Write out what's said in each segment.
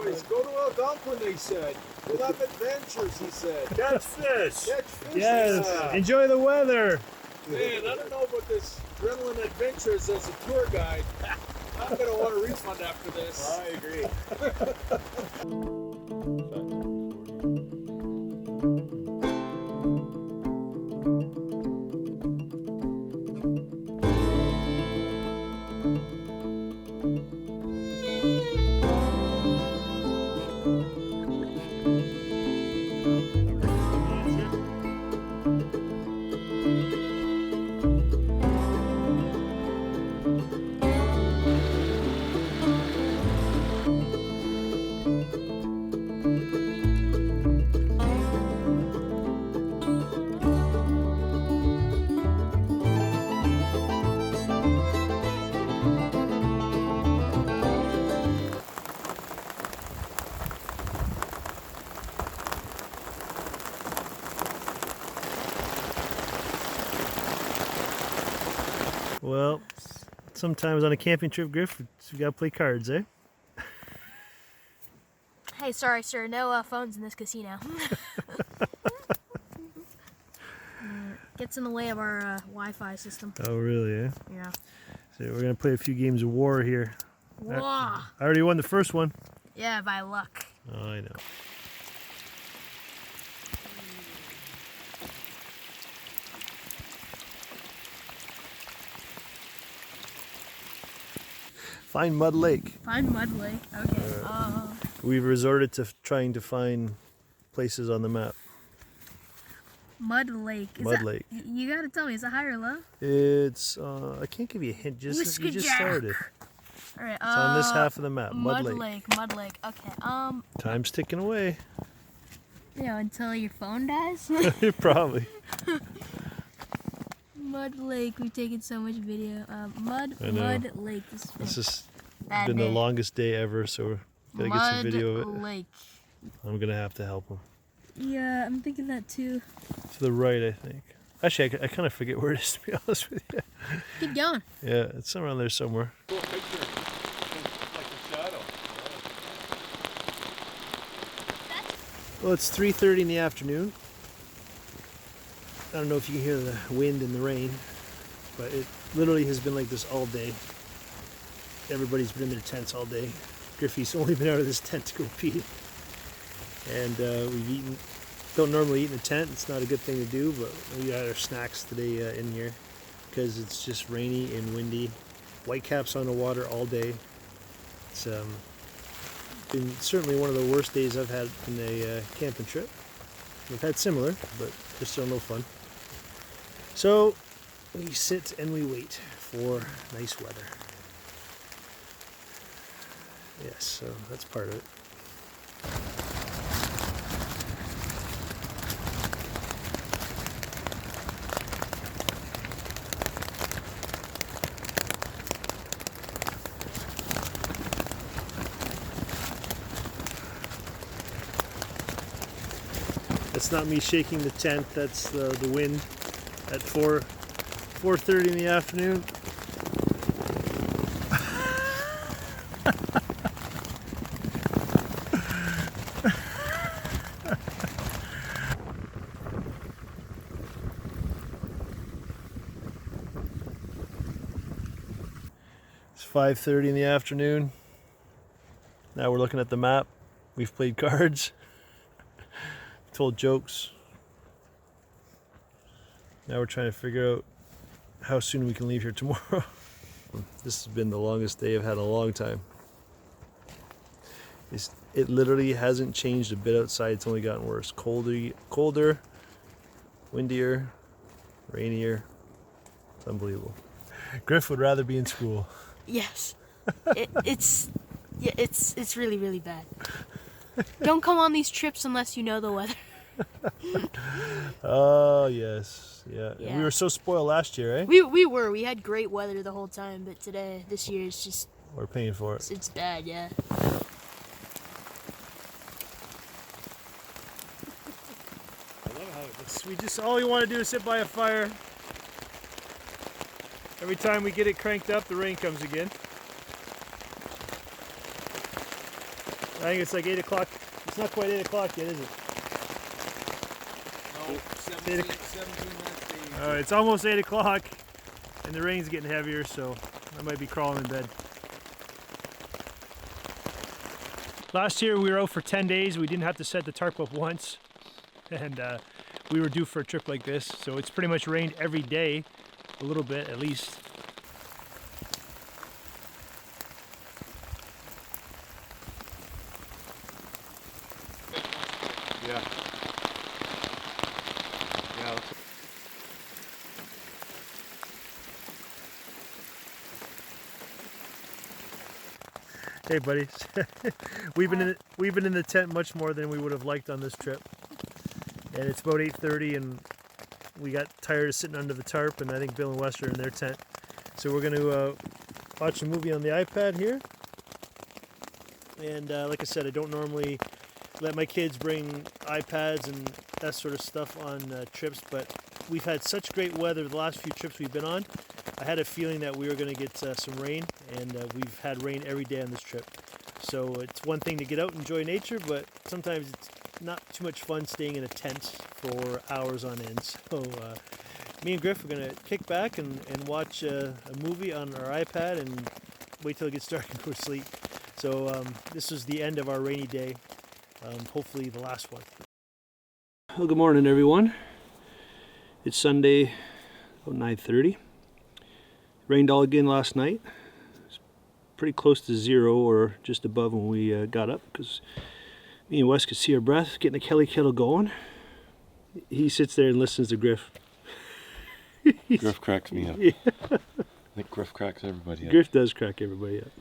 boys. Go to Algonquin, they said. We'll have adventures, he said. Catch fish. Catch fish, Yes. he said. Enjoy the weather. Man, I don't know about this adrenaline adventures as a tour guide. I'm going to want a refund after this. I agree. Well, sometimes on a camping trip, Griff, we gotta play cards, eh? Hey, sorry, sir. No phones in this casino. Gets in the way of our Wi-Fi system. Oh, really, eh? Yeah. So we're gonna play a few games of war here. Wah! I already won the first one. Yeah, by luck. Oh, I know. Find Mud Lake. Find Mud Lake. Okay. We've resorted to trying to find places on the map. Mud Lake. Mud Lake. You gotta tell me, is it high or low? It's, I can't give you a hint, you just started. All right. It's on this half of the map, Mud Lake. Mud Lake. Okay. Time's ticking away. Yeah, until your phone dies. Probably. Mud Lake. We've taken so much video. Mud Lake. This has Bad been day. the longest day ever, so gotta get some video of it. Mud Lake. I'm gonna have to help him. Yeah, I'm thinking that too. To the right, I think. Actually, I kind of forget where it is, to be honest with you. Keep going. Yeah, it's around there somewhere. Cool picture. Like a shadow. Well, it's 3:30 in the afternoon. I don't know if you can hear the wind and the rain, but it literally has been like this all day. Everybody's been in their tents all day. Griffey's only been out of this tent to go pee. And don't normally eat in a tent. It's not a good thing to do, but we had our snacks today in here because it's just rainy and windy. Whitecaps on the water all day. It's been certainly one of the worst days I've had in a camping trip. We've had similar, but they're still no fun. So we sit and we wait for nice weather. Yes, so that's part of it. That's not me shaking the tent, that's the wind at 4:30 in the afternoon. It's 5:30 in the afternoon. Now we're looking at the map. We've played cards. Told jokes. Now we're trying to figure out how soon we can leave here tomorrow. This has been the longest day I've had in a long time. It literally hasn't changed a bit outside. It's only gotten worse. Colder, windier, rainier. It's unbelievable. Griff would rather be in school. Yes. It's really, really bad. Don't come on these trips unless you know the weather. Oh, yes. Yeah. Yeah. We were so spoiled last year, eh? We were. We had great weather the whole time, but this year is just... We're paying for it. It's bad, yeah. I love how all we want to do is sit by a fire. Every time we get it cranked up, the rain comes again. think it's like 8 o'clock. It's not quite 8 o'clock yet, is it? No, 17 minutes to It's almost 8 o'clock, and the rain's getting heavier, so I might be crawling in bed. Last year we were out for 10 days. We didn't have to set the tarp up once, and we were due for a trip like this. So it's pretty much rained every day, a little bit at least. Yeah. Yeah. Hey buddies, we've been in the tent much more than we would have liked on this trip, and it's about 8:30, and we got tired of sitting under the tarp, and I think Bill and Wes are in their tent, so we're going to watch a movie on the iPad here. And like I said, I don't normally let my kids bring iPads and that sort of stuff on trips, but we've had such great weather the last few trips we've been on. I had a feeling that we were going to get some rain, and we've had rain every day on this trip. So it's one thing to get out and enjoy nature, but sometimes it's not too much fun staying in a tent for hours on end. So me and Griff are going to kick back and watch a movie on our iPad and wait till it gets dark and go to sleep. So this is the end of our rainy day, hopefully the last one. Well, good morning everyone. It's Sunday, about 9:30. Rained all again last night. It's pretty close to zero or just above when we got up, because me and Wes could see our breath, getting the Kelly kettle going. He sits there and listens to Griff. Griff cracks me up. Yeah. I think Griff cracks everybody up. Griff does crack everybody up.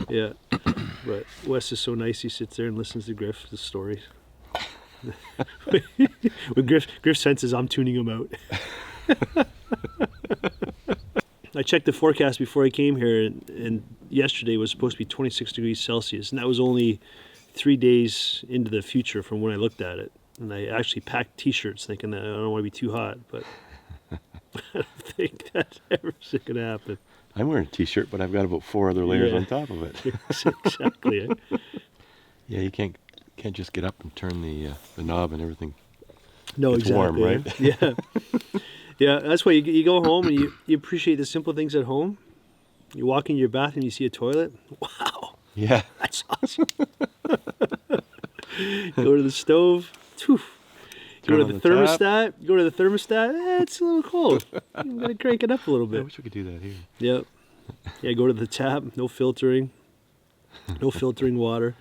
Yeah. But Wes is so nice, he sits there and listens to Griff's stories. When Griff senses I'm tuning him out. I checked the forecast before I came here, and yesterday was supposed to be 26 degrees Celsius, and that was only 3 days into the future from when I looked at it. And I actually packed t-shirts thinking that I don't want to be too hot, but I don't think that's ever going to happen. I'm wearing a t-shirt, but I've got about 4 other layers on top of it. Exactly. Yeah, you can't just get up and turn the knob and everything. No, it's exactly. warm, right? Yeah. Yeah, that's why you go home and you appreciate the simple things at home. You walk into your bathroom, you see a toilet. Wow. Yeah. That's awesome. Go to the stove. Whew. Go to the thermostat. Go to the thermostat. It's a little cold. You gotta crank it up a little bit. I wish we could do that here. Yep. Yeah, go to the tap. No filtering. No filtering water.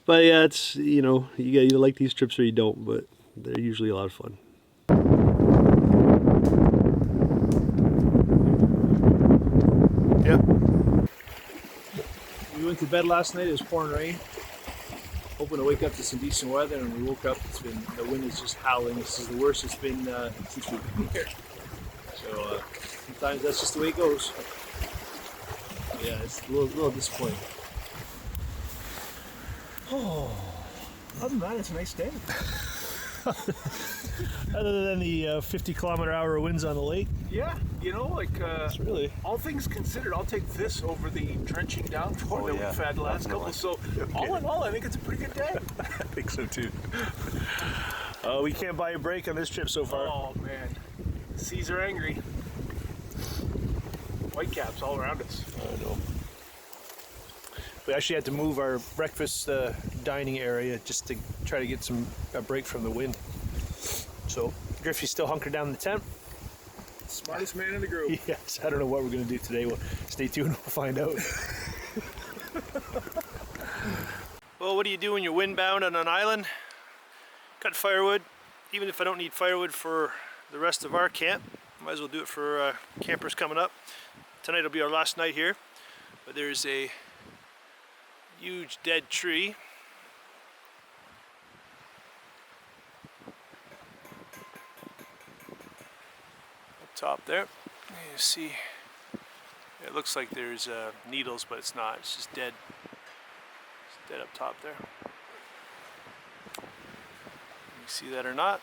But yeah, it's, you know, you either like these trips or you don't, but they're usually a lot of fun. Yep. We went to bed last night. It was pouring rain. Hoping to wake up to some decent weather, and we woke up. The wind is just howling. This is the worst it's been since we've been here. So sometimes that's just the way it goes. Yeah, it's a little disappointing. Oh, other than that, it's a nice day. Other than the 50-kilometer-hour winds on the lake. Yeah, you know, like It's really, all things considered, I'll take this over the drenching downpour that we've had the last couple. So all in all, I think it's a pretty good day. I think so too. We can't buy a break on this trip so far. Oh man, the seas are angry. Whitecaps all around us. I know. We actually had to move our breakfast dining area just to try to get a break from the wind. So Griffey's still hunkered down in the tent. Smartest man in the group. Yes, I don't know what we're going to do today. Well, stay tuned, we'll find out. Well, what do you do when you're windbound on an island? Cut firewood. Even if I don't need firewood for the rest of our camp, might as well do it for campers coming up. Tonight will be our last night here, but there's a huge dead tree. Up top there, you see, it looks like there's needles, but it's not. It's just dead. It's dead up top there. You see that or not?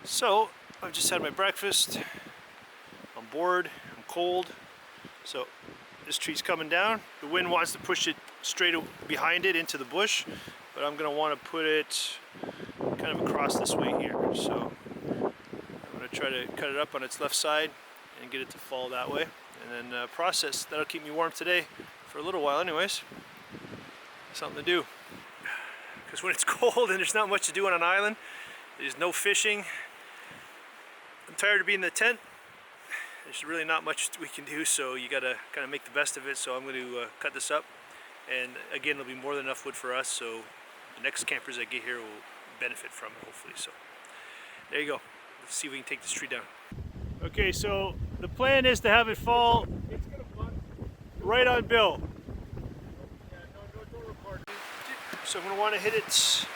So I've just had my breakfast. I'm bored. I'm cold. So this tree's coming down. The wind wants to push it straight behind it into the bush, but I'm going to want to put it kind of across this way here. So I'm going to try to cut it up on its left side and get it to fall that way. And then process. That'll keep me warm today for a little while anyways. Something to do. Because when it's cold and there's not much to do on an island, there's no fishing. I'm tired of being in the tent. There's really not much we can do, so you gotta kind of make the best of it. So I'm going to cut this up, and again, it'll be more than enough wood for us, so the next campers that get here will benefit from it, hopefully. So there you go. Let's see if we can take this tree down. Okay, so the plan is to have it fall right on Bill. So I'm going to want to hit it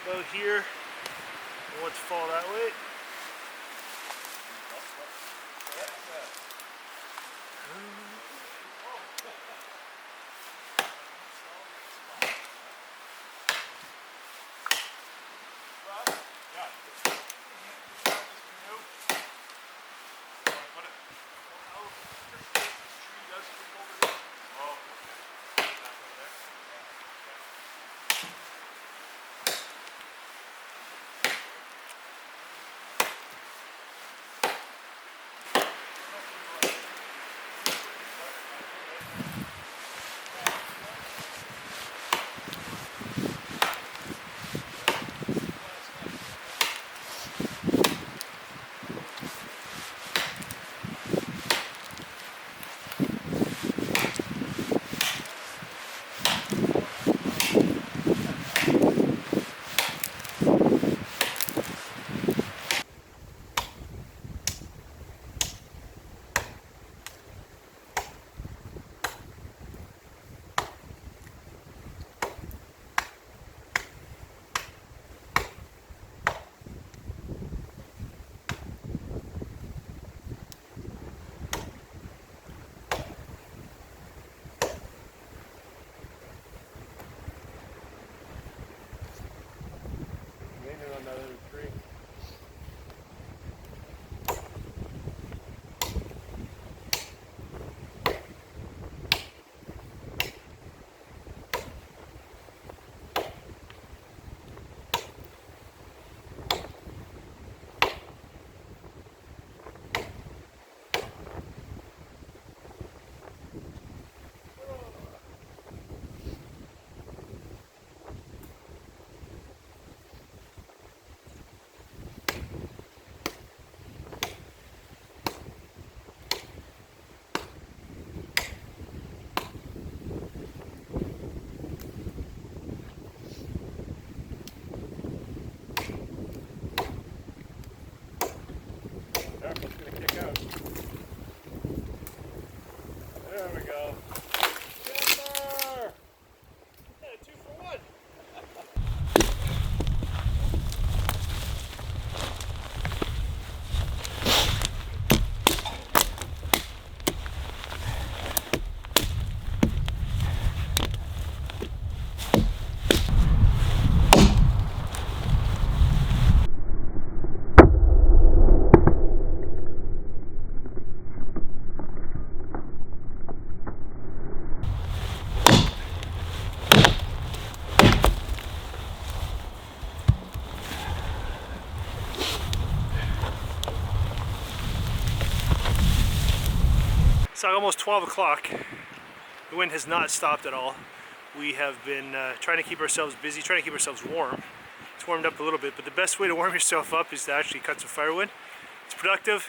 about here. I want it to fall that way. It's almost 12 o'clock. The wind has not stopped at all. We have been trying to keep ourselves busy, trying to keep ourselves warm. It's warmed up a little bit, but the best way to warm yourself up is to actually cut some firewood. It's productive.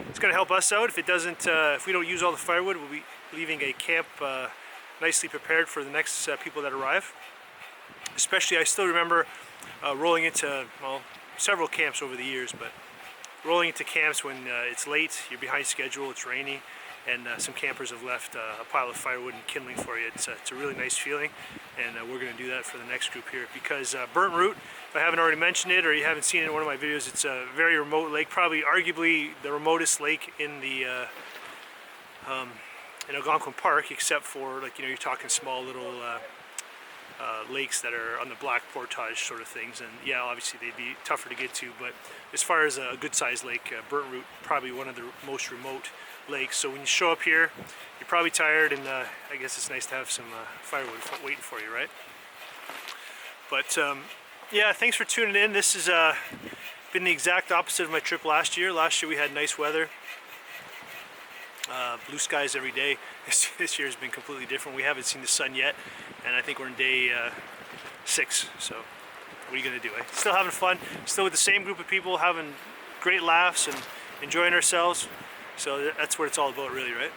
It's going to help us out. If it doesn't, if we don't use all the firewood, we'll be leaving a camp nicely prepared for the next people that arrive. Especially, I still remember rolling into, well, several camps over the years, but rolling into camps when it's late, you're behind schedule, it's raining, and some campers have left a pile of firewood and kindling for you. It's a really nice feeling, and we're going to do that for the next group here, because Burnt Root, if I haven't already mentioned it or you haven't seen it in one of my videos, it's a very remote lake, probably arguably the remotest lake in the in Algonquin Park, except for, like, you know, you're talking small little lakes that are on the black portage sort of things, and yeah, obviously they'd be tougher to get to, but as far as a good sized lake, Burnt Root, probably one of the most remote lakes. So when you show up here, you're probably tired, and I guess it's nice to have some firewood waiting for you, right? But yeah, thanks for tuning in. This has been the exact opposite of my trip last year. Last year we had nice weather, blue skies every day. This year has been completely different. We haven't seen the sun yet, and I think we're in day 6. So what are you gonna do? Eh? Still having fun, still with the same group of people, having great laughs and enjoying ourselves. So that's what it's all about, really, right?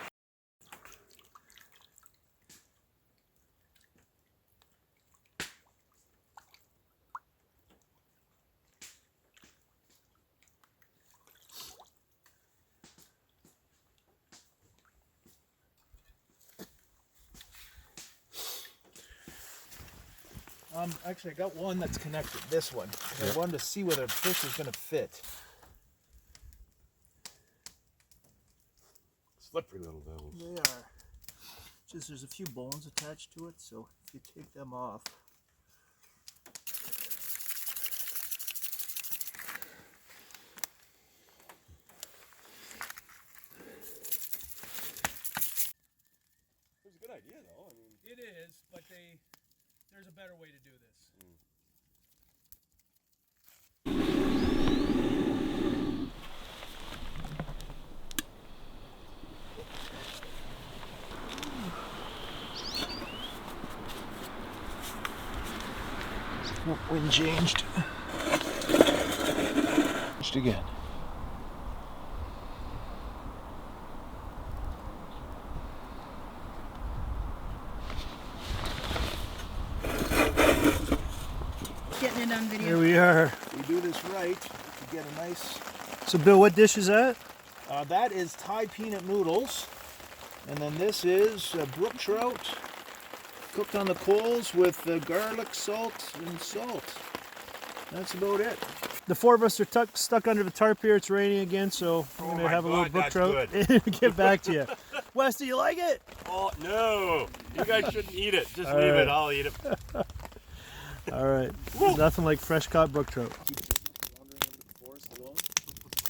Actually, I got one that's connected. This one. I wanted to see whether the fish is going to fit. Slippery little devils. They are. Just there's a few bones attached to it, so if you take them off. It's a good idea, though. I mean, It is, but there's a better way to do this. Wind changed. Just again. Getting it on video. Here we are. We do this right, you get a nice... So Bill, what dish is that? that is Thai peanut noodles. And then this is brook trout cooked on the coals with garlic, salt, and salt. That's about it. The 4 of us are stuck under the tarp here. It's raining again, so we're going to have a little brook trout and get back to you. Wes, do you like it? oh no! You guys shouldn't eat it. Just All leave right. it. I'll eat it. All right. There's nothing like fresh caught brook trout. Wandering into the forest alone,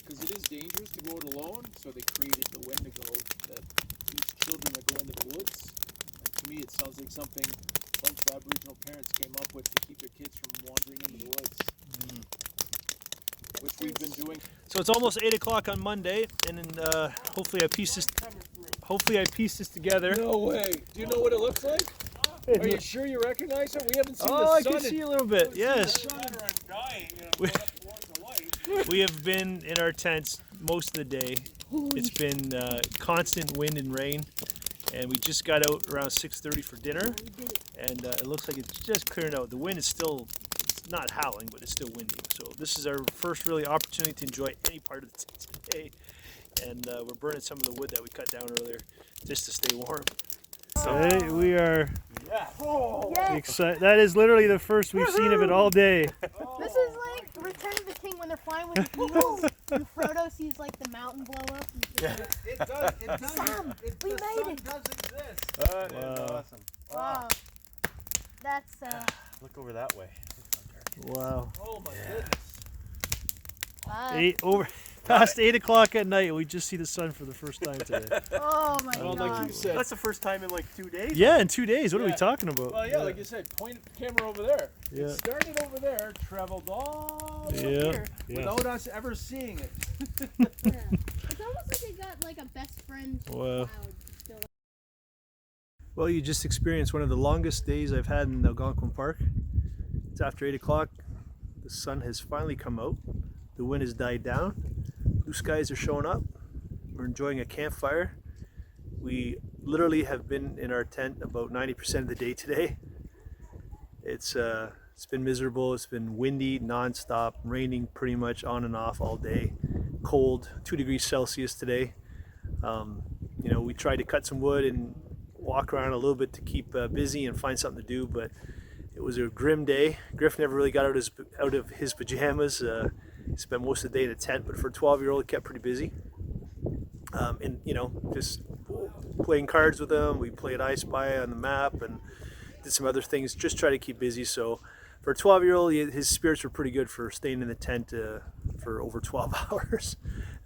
because it is dangerous to go out alone. So they created the Wendigo that teach children that go into the woods. And to me, it sounds like something a bunch of Aboriginal parents came up with to keep their kids from wandering into the woods, which we've been doing. So it's almost 8 o'clock on Monday, and then, hopefully I piece this together. No way! Do you know what it looks like? Are you sure you recognize it? We haven't seen Oh, the I sun. can see a little bit. Yes. We, We have been in our tents most of the day. It's been constant wind and rain, and we just got out around 6:30 for dinner, and it looks like it's just clearing out. The wind is still, it's not howling, but it's still windy. So this is our first really opportunity to enjoy any part of the tent today, and we're burning some of the wood that we cut down earlier just to stay warm. Hey, we are excited. That is literally the first we've seen of it all day. This is like Return of the King when they're flying with the eagles and Frodo sees like the mountain blow up. And It does. It does. Sam, we the made sun it. does exist. that is Wow. awesome. Wow. That's Look over that way. Wow. Oh my goodness. Past 8 o'clock at night, we just see the sun for the first time today. oh my Well, god. like you said. That's the first time in like 2 days. Yeah, in 2 days. What are we Yeah. talking about? Well, yeah, like you said, point the camera over there. Yeah. It started over there, traveled all the way Yeah. here Yeah. without us ever seeing it. Yeah. It's almost like they got like a best friend Wow. cloud. Still. Well, you just experienced one of the longest days I've had in Algonquin Park. It's after 8 o'clock. The sun has finally come out. The wind has died down. Blue skies are showing up. We're enjoying a campfire. We literally have been in our tent about 90% of the day today. It's been miserable. It's been windy non-stop, raining pretty much on and off all day. Cold, 2 degrees Celsius today. You know, we tried to cut some wood and walk around a little bit to keep busy and find something to do, but it was a grim day. Griff never really got out of his pajamas. He spent most of the day in a tent, but for a 12-year-old, he kept pretty busy. And you know, just playing cards with him. We played I Spy on the map and did some other things. Just try to keep busy. So for a 12-year-old, his spirits were pretty good for staying in the tent for over 12 hours.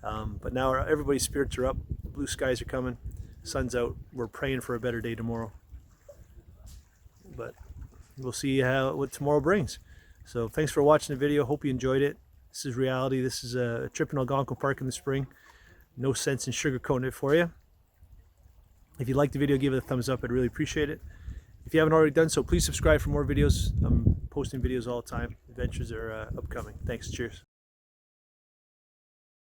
But now everybody's spirits are up. blue skies are coming, sun's out. We're praying for a better day tomorrow. But we'll see what tomorrow brings. So thanks for watching the video. Hope you enjoyed it. This is reality. This is a trip in Algonquin Park in the spring. No sense in sugarcoating it for you. If you liked the video, give it a thumbs up. I'd really appreciate it. If you haven't already done so, please subscribe for more videos. I'm posting videos all the time. Adventures are upcoming. Thanks. Cheers.